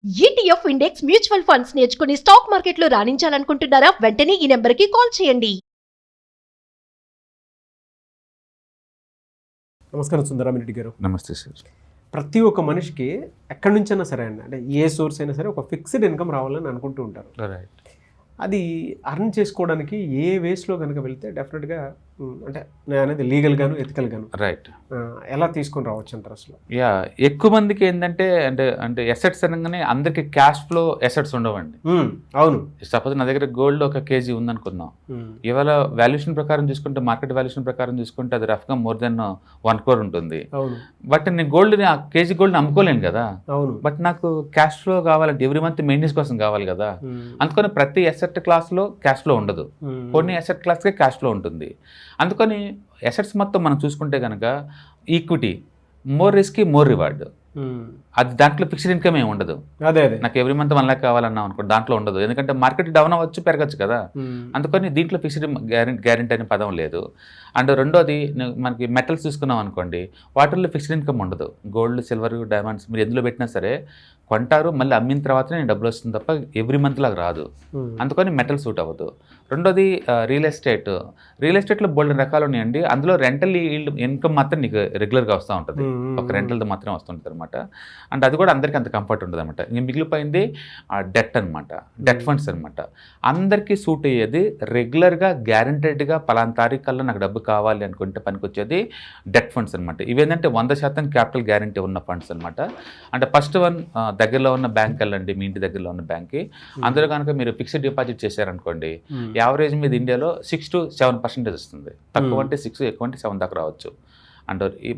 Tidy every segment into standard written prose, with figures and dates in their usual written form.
ETF index mutual funds నేర్చుకుని stock మార్కెట్లో రాణించాలనుకుంటున్నారా? వెంటనే ఈ నెంబర్కి కాల్ చేయండి. నమస్కారం సుందరామిరెడ్డి గారు. నమస్తే సార్. ప్రతి ఒక్క మనిషికి ఎక్కడి నుంచైనా సరే అండి, అంటే ఏ సోర్స్ అయినా సరే ఒక ఫిక్స్డ్ ఇన్కమ్ రావాలని అనుకుంటూ ఉంటారు. రైట్. అది అర్న్ చేసుకోవడానికి ఏ వేస్లో కనుక వెళ్తే డెఫినెట్గా అంటే నేను అనేది లీగల్గాను ఎథికల్గాను రైట్. ఎలా తీసుకొని రావచ్చు అంటారు అసలు? యా, ఎక్కువ మందికి ఏంటంటే అంటే ఎసెట్స్ అనగానే అందరికి క్యాష్ ఫ్లో ఎసెట్స్ ఉండవండి. అవును. సపోజ్ నా దగ్గర గోల్డ్ 1 kg ఉందనుకుందాం. ఇవాళ వాల్యుయేషన్ ప్రకారం చూసుకుంటే, మార్కెట్ వాల్యుయేషన్ ప్రకారం చూసుకుంటే అది రఫ్గా మోర్ దెన్ 1 crore ఉంటుంది. అవును. బట్ నేను గోల్డ్ని ఆ కేజీ గోల్డ్ని అమ్ముకోలేను కదా. అవును. బట్ నాకు క్యాష్ ఫ్లో కావాలంటే ఎవ్రీ మంత్ మెయింటెనెన్స్ కోసం కావాలి కదా. అందుకని ప్రతి ఎసెట్ క్లాస్లో క్యాష్ ఫ్లో ఉండదు, కొన్ని ఎసెట్ క్లాస్కే క్యాష్ ఫ్లో ఉంటుంది. అందుకని ఎసెట్స్ మొత్తం మనం చూసుకుంటే కనుక equity more risk more reward. అది దాంట్లో ఫిక్స్డ్ ఇన్కమ్ ఏమి ఉండదు. అదే అదే నాకు ఎవ్రీ మంత్ 1 lakh కావాలన్నా అనుకో, దాంట్లో ఉండదు. ఎందుకంటే మార్కెట్ డౌన్ అవ్వచ్చు, పెరగచ్చు కదా. అందుకని దీంట్లో ఫిక్స్డ్ గ్యారెంటీ అనే పదం లేదు. అండ్ రెండోది, మనకి మెటల్స్ చూసుకున్నాం అనుకోండి, వాటిల్లో ఫిక్స్డ్ ఇన్కమ్ ఉండదు. గోల్డ్, సిల్వర్, డైమండ్స్ మీరు ఎందులో పెట్టినా సరే కొంటారు, మళ్ళీ అమ్మిన తర్వాతనే డబ్బులు వస్తుంది తప్ప ఎవ్రీ మంత్ లాగా రాదు. అందుకని మెటల్ సూట్ అవ్వదు. రెండోది రియల్ ఎస్టేట్. రియల్ ఎస్టేట్లో బోల్డ్ రకాలు ఉన్నాయండి. అందులో రెంటల్ ఇన్కమ్ మాత్రం నీకు రెగ్యులర్గా వస్తూ ఉంటుంది, ఒక రెంటల్తో మాత్రం వస్తుంటుంది అనమాట. అండ్ అది కూడా అందరికీ అంత కంఫర్ట్ ఉంటుంది అనమాట. ఇంక మిగిలిపోయింది డెట్ అనమాట, డెట్ ఫండ్స్ అనమాట. అందరికీ సూట్ అయ్యేది, రెగ్యులర్గా గ్యారెంటెడ్గా పలానా తారీఖు కల్లా నాకు డబ్బు కావాలి అనుకుంటే పనికొచ్చేది డెట్ ఫండ్స్ అనమాట. ఇవేంటంటే 100% క్యాపిటల్ గ్యారెంటీ ఉన్న ఫండ్స్ అనమాట. అంటే ఫస్ట్ వన్, దగ్గరలో ఉన్న బ్యాంక్ వెళ్ళండి, మీ ఇంటి దగ్గరలో ఉన్న బ్యాంక్కి. అందులో కనుక మీరు ఫిక్స్డ్ డిపాజిట్ చేశారనుకోండి, యావరేజ్ మీద ఇండియాలో 6 to 7% వస్తుంది. తక్కువ అంటే 6, ఎక్కువ అంటే 7 దాకా రావచ్చు. అండ్ ఈ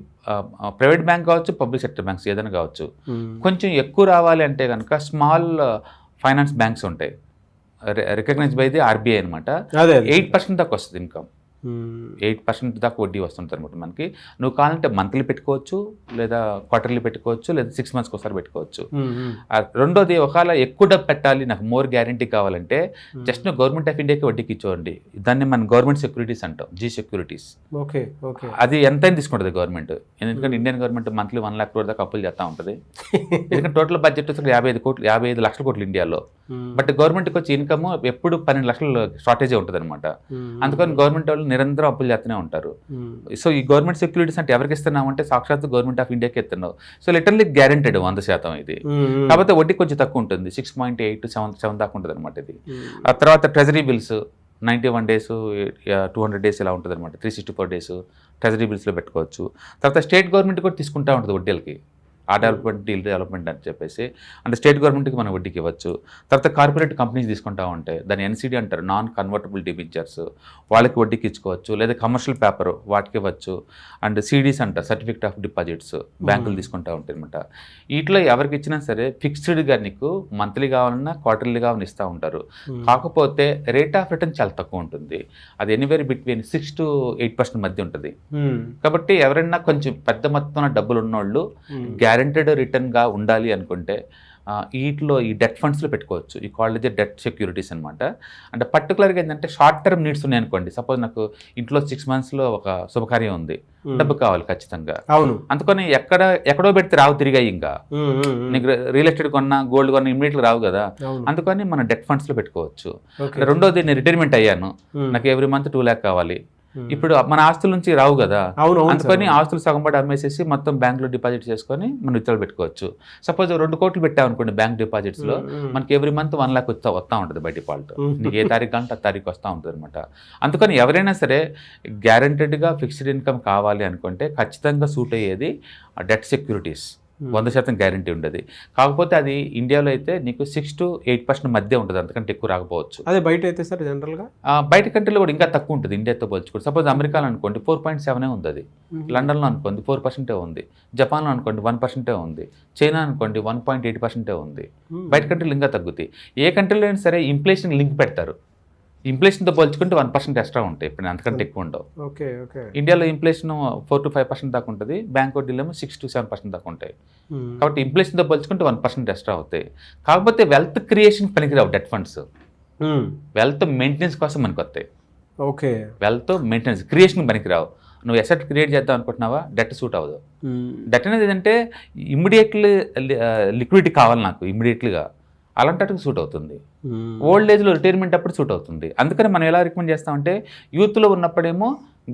ప్రైవేట్ బ్యాంక్ కావచ్చు, పబ్లిక్ సెక్టర్ బ్యాంక్స్ ఏదైనా కావచ్చు. కొంచెం ఎక్కువ రావాలి అంటే కనుక స్మాల్ ఫైనాన్స్ బ్యాంక్స్ ఉంటాయి, రికగ్నైజ్ బై ది RBI అనమాట. 8% దాకా వస్తుంది ఇన్కమ్. 8% దాకా వడ్డీ వస్తుంటుంది అనమాట మనకి. నువ్వు కావాలంటే మంత్లీ పెట్టుకోవచ్చు, లేదా క్వార్టర్లీ పెట్టుకోవచ్చు, లేదా 6 monthsకి ఒకసారి పెట్టుకోవచ్చు. రెండోది, ఒకవేళ ఎక్కువ డబ్బు పెట్టాలి, నాకు మోర్ గ్యారంటీ కావాలంటే జస్ట్ నువ్వు గవర్నమెంట్ ఆఫ్ ఇండియాకి వడ్డీకి ఇచ్చేయండి. దాన్ని మనం గవర్నమెంట్ సెక్యూరిటీస్ అంటాం, జీ సెక్యూరిటీస్. ఓకే. అది ఎంతైనా తీసుకుంటుంది గవర్నమెంట్. ఎందుకంటే Indian government monthly 1 lakh crore దాకా అప్పులు చేస్తూ ఉంటుంది. ఎందుకంటే టోటల్ బడ్జెట్ 55 లక్షల కోట్లు ఇండియాలో. బట్ గవర్నమెంట్కి వచ్చే ఇన్కమ్ ఎప్పుడు 12 లక్షల షార్టేజే ఉంటుంది అనమాట. అందుకని గవర్నమెంట్ వాళ్ళు నిరంతరం అప్పులు చేస్తూనే ఉంటారు. సో ఈ గవర్నమెంట్ సెక్యూరిటీస్ అంటే ఎవరికి ఇస్తున్నావు అంటే సాక్షాత్ గవర్నమెంట్ ఆఫ్ ఇండియాకి ఇస్తున్నావు. సో లిటర్లీ గ్యారెంటెడ్ 100% ఇది. కాకపోతే వడ్డీ కొంచెం తక్కువ ఉంటుంది, 6.8 to 7 దాకా ఉంటుంది అనమాట ఇది. ఆ తర్వాత ట్రెజరీ బిల్స్ 91 days, 200 days ఇలా ఉంటుంది అనమాట. 364 days ట్రెజరీ బిల్స్లో పెట్టుకోవచ్చు. తర్వాత స్టేట్ గవర్నమెంట్ కూడా తీసుకుంటూ ఉంటుంది వడ్డీలకి, ఆ డెవలప్మెంట్, ఈ డెవలప్మెంట్ అని చెప్పేసి. అంటే స్టేట్ గవర్నమెంట్కి మనం వడ్డీకి ఇవ్వచ్చు. తర్వాత కార్పొరేట్ కంపెనీస్ తీసుకుంటా ఉంటాయి, దాన్ని NCD అంటారు, నాన్ కన్వర్టబుల్ డిబెంచర్స్, వాళ్ళకి వడ్డీకి ఇచ్చుకోవచ్చు. లేదా కమర్షియల్ పేపర్ వాటికి ఇవ్వచ్చు. అండ్ CDs అంటారు, సర్టిఫికేట్ ఆఫ్ డిపాజిట్స్, బ్యాంకులు తీసుకుంటూ ఉంటాయి అనమాట. వీటిలో ఎవరికి ఇచ్చినా సరే ఫిక్స్డ్గా నీకు మంత్లీ కావాలన్నా క్వార్టర్లీ కావాలని ఇస్తూ ఉంటారు. కాకపోతే రేట్ ఆఫ్ రిటర్న్ చాలా తక్కువ ఉంటుంది. అది ఎనీవేర్ బిట్వీన్ 6 to 8% మధ్య ఉంటుంది. కాబట్టి ఎవరైనా కొంచెం పెద్ద మొత్తంలో డబ్బులు ఉన్నోళ్ళు గ్యారెంటెడ్ రిటర్న్గా ఉండాలి అనుకుంటే వీటిలో ఈ డెట్ ఫండ్స్లో పెట్టుకోవచ్చు. ఈ కాలేజ్ డెట్ సెక్యూరిటీస్ అనమాట. అంటే పర్టికులర్గా ఏంటంటే షార్ట్ టర్మ్ నీడ్స్ ఉన్నాయి అనుకోండి. సపోజ్ నాకు ఇంట్లో 6 monthsలో ఒక శుభకార్యం ఉంది, డబ్బు కావాలి ఖచ్చితంగా. అవును. అందుకని ఎక్కడో పెడితే రావు తిరిగా. ఇంకా నీకు రియల్ ఎస్టేట్ కొన్నా, గోల్డ్ కొన్నా ఇమ్మీడియట్గా రావు కదా. అందుకని మనం డెట్ ఫండ్స్లో పెట్టుకోవచ్చు. రెండోది, నేను రిటైర్మెంట్ అయ్యాను, నాకు ఎవ్రీ మంత్ 2 lakh కావాలి. ఇప్పుడు మన ఆస్తుల నుంచి రావు కదా. అందుకని ఆస్తులు సగంపడి అమ్మేసేసి మొత్తం బ్యాంక్లో డిపాజిట్ చేసుకొని మనం విత్డ్రాల్ పెట్టుకోవచ్చు. సపోజ్ 2 కోట్లు పెట్టాం అనుకోండి బ్యాంక్ డిపాజిట్స్లో, మనకి ఎవ్రీ మంత్ 1 lakh వస్తూ ఉంటుంది బై డిఫాల్ట్. నీకు ఏ తారీఖు కావాలంటే ఆ తారీఖు వస్తూ ఉంటుంది అనమాట. అందుకని ఎవరైనా సరే గ్యారెంటెడ్గా ఫిక్స్డ్ ఇన్కమ్ కావాలి అనుకుంటే ఖచ్చితంగా సూట్ అయ్యేది డెట్ సెక్యూరిటీస్. 100% గ్యారంటీ ఉండదు. కాకపోతే అది ఇండియాలో అయితే నీకు 6 to 8% మధ్య ఉంటుంది, అంతకంటే ఎక్కువ రాకపోవచ్చు. అదే బయట అయితే సార్ జనరల్గా బయట కంట్రీలో కూడా ఇంకా తక్కువ ఉంటుంది ఇండియాతో పోల్చుకోండి. సపోజ్ అమెరికాలో అనుకోండి 4.7 ఉంది అది, లండన్లో అనుకోండి 4% ఉంది, జపాన్లో అనుకోండి 1% ఉంది, చైనా అనుకోండి 1.8% ఉంది. బయట కంట్రీలు ఇంకా తగ్గుతాయి. ఏ కంట్రీలో అయినా సరే ఇన్ఫ్లేషన్ లింక్ పెడతారు. ఇన్ఫ్లేషన్తో పోల్చుకుంటే 1% ఎక్స్ట్రా ఉంటాయి, ఇప్పుడు అంతకంటే ఎక్కువ ఉండవు. ఇండియాలో ఇన్ఫ్లేషన్ 4 to 5% దాకా ఉంటుంది, బ్యాంక్ వడ్డీలేమో 6 to 7% దాకా ఉంటాయి. కాబట్టి ఇన్ఫ్లేషన్తో పోల్చుకుంటే 1% ఎక్స్ట్రా అవుతాయి. కాకపోతే వెల్త్ క్రియేషన్ పనికిరావు డెట్ ఫండ్స్, వెల్త్ మెయింటెనెన్స్ కోసం మనకు వస్తాయి. ఓకే. వెల్త్ మెయింటెనెన్స్, క్రియేషన్ పనికిరావు. నువ్వు ఎసెట్ క్రియేట్ చేద్దాం అనుకుంటున్నావా, డెట్ సూట్ అవ్వదు. డెట్ అనేది ఏంటంటే ఇమ్మీడియట్లీ లిక్విడిటీ కావాలి నాకు ఇమ్మీడియట్లీగా, అలాంటి సూట్ అవుతుంది. ఓల్డ్ ఏజ్లో రిటైర్మెంట్ అప్పుడు సూట్ అవుతుంది. అందుకని మనం ఎలా రికమెండ్ చేస్తామంటే యూత్లో ఉన్నప్పుడేమో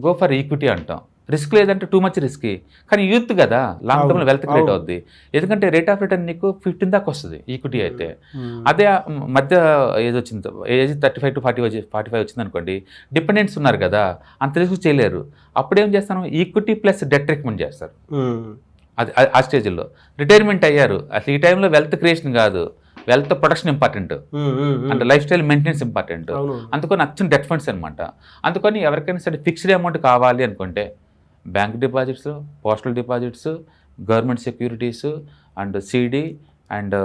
గో ఫర్ ఈక్విటీ అంటాం. రిస్క్ లేదంటే టూ మచ్ రిస్కీ, కానీ యూత్ కదా లాంగ్ టర్మ్లో వెల్త్ క్రియేట్ అవుద్ది. ఎందుకంటే రేట్ ఆఫ్ రిటర్న్ నీకు 15 దాకా వస్తుంది ఈక్విటీ అయితే. అదే మధ్య ఏజ్ వచ్చింది, ఏజ్ 35 to 45 వచ్చింది అనుకోండి, డిపెండెంట్స్ ఉన్నారు కదా, అంత రిస్క్ చేయలేరు. అప్పుడు ఏం చేస్తాను, ఈక్విటీ ప్లస్ డెట్ రికమెండ్ చేస్తారు. అది ఆ స్టేజ్లో రిటైర్మెంట్ అయ్యారు, అసలు ఈ టైంలో వెల్త్ క్రియేషన్ కాదు, వెల్త్ ప్రొటెక్షన్ ఇంపార్టెంట్ అంటే లైఫ్ స్టైల్ మెయింటెనెన్స్ ఇంపార్టెంట్. అందుకని నచ్చిన డెట్ ఫండ్స్ అనమాట. అందుకని ఎవరికైనా సరే ఫిక్స్డ్ అమౌంట్ కావాలి అనుకుంటే bank deposits, postal deposits, government securities and CD and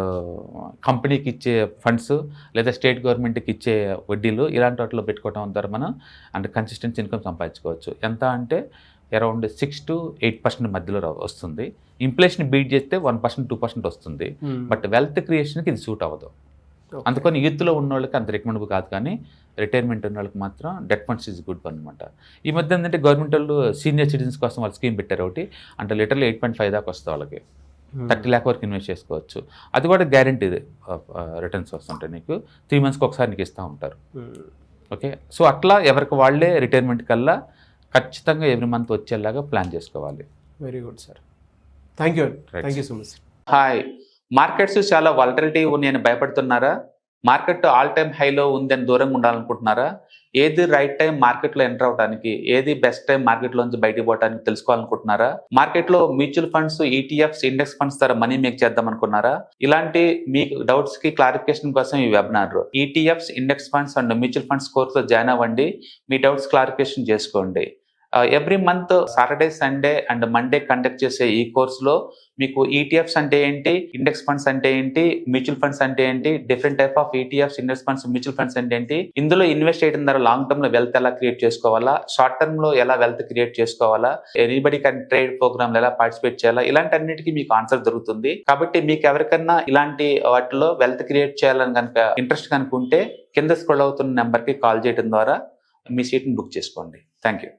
కంపెనీకి ఇచ్చే ఫండ్స్ లేదా స్టేట్ గవర్నమెంట్కి ఇచ్చే వడ్డీలు ఇలాంటి వాటిలో పెట్టుకోవడం ద్వారా మనం అంటే కన్సిస్టెన్సీ ఇన్కమ్ సంపాదించుకోవచ్చు. ఎంత అంటే అరౌండ్ 6 to 8% మధ్యలో వస్తుంది. ఇన్ఫ్లేషన్ బీట్ చేస్తే 1%, 2% వస్తుంది. బట్ వెల్త్ క్రియేషన్కి ఇది సూట్ అవ్వదు. అందుకని యూత్లో ఉన్న వాళ్ళకి అంత రికమెండబుల్ కాదు, కానీ రిటైర్మెంట్ ఉన్న వాళ్ళకి మాత్రం డెట్ ఫండ్స్ ఈజ్ గుడ్ అనమాట. ఈ మధ్య ఏంటంటే గవర్నమెంట్ వాళ్ళు సీనియర్ సిటిజన్స్ కోసం వాళ్ళు స్కీమ్ పెట్టారు ఒకటి, అంటే లిటర్లీ 8.5 దాకా వస్తుంది వాళ్ళకి, 30 lakh వరకు ఇన్వెస్ట్ చేసుకోవచ్చు. అది కూడా గ్యారంటీ రిటర్న్స్ వస్తుంటాయి, నీకు 3 monthsకి ఒకసారి నీకు ఇస్తూ ఉంటారు. ఓకే, సో అట్లా ఎవరికి వాళ్ళే రిటైర్మెంట్ కల్లా ఖచ్చితంగా ఎవ్రీ మంత్ వచ్చేలాగా ప్లాన్ చేసుకోవాలి. Very good sir, thank you so much. Hi, markets చాలా వాలటిలిటీ ఉన్నాయని భయపడుతున్నారా? మార్కెట్ ఆల్ టైమ్ హైలో ఉందని దూరంగా ఉండాలనుకుంటున్నారా? ఏది రైట్ టైం మార్కెట్లో ఎంటర్ అవడానికి, ఏది బెస్ట్ టైం మార్కెట్లోంచి బయటకు పోవడానికి తెలుసుకోవాలనుకుంటున్నారా? మార్కెట్లో mutual funds, ETFs, index funds ద్వారా మనీ మేక్ చేద్దాం అనుకున్నారా? ఇలాంటి మీ డౌట్స్ కి క్లారిఫికేషన్ కోసం ఈ webinar ETFs, index funds and mutual funds కోర్సులో జాయిన్ అవ్వండి. మీ డౌట్స్ క్లారిఫికేషన్ చేసుకోండి. Every month Saturday, Sunday and Monday conduct చేసే ఈ కోర్సులో మీకు ఈటీఎఫ్స్ అంటే ఏంటి, ఇండెక్స్ ఫండ్స్ అంటే ఏంటి, మ్యూచువల్ ఫండ్స్ అంటే ఏంటి, different type of ETFs, index funds, mutual funds అంటే ఏంటి, ఇందులో ఇన్వెస్ట్ చేయడం ద్వారా లాంగ్ టర్మ్ లో వెల్త్ ఎలా క్రియేట్ చేసుకోవాలా, షార్ట్ టర్మ్ లో ఎలా వెల్త్ క్రియేట్ చేసుకోవాలా, ఎనీబడి కెన్ ట్రేడ్ ప్రోగ్రామ్ ఎలా పార్టిసిపేట్ చేయాలా, ఇలాంటి అన్నిటికీ మీకు ఆన్సర్ దొరుకుతుంది. కాబట్టి మీకు ఎవరికన్నా ఇలాంటి వాటిలో వెల్త్ క్రియేట్ చేయాలని కనుక ఇంట్రెస్ట్ కనుకుంటే కింద స్క్రోల్ అవుతున్న నెంబర్కి కాల్ చేయడం ద్వారా మీ సీట్ని బుక్ చేసుకోండి. Thank you.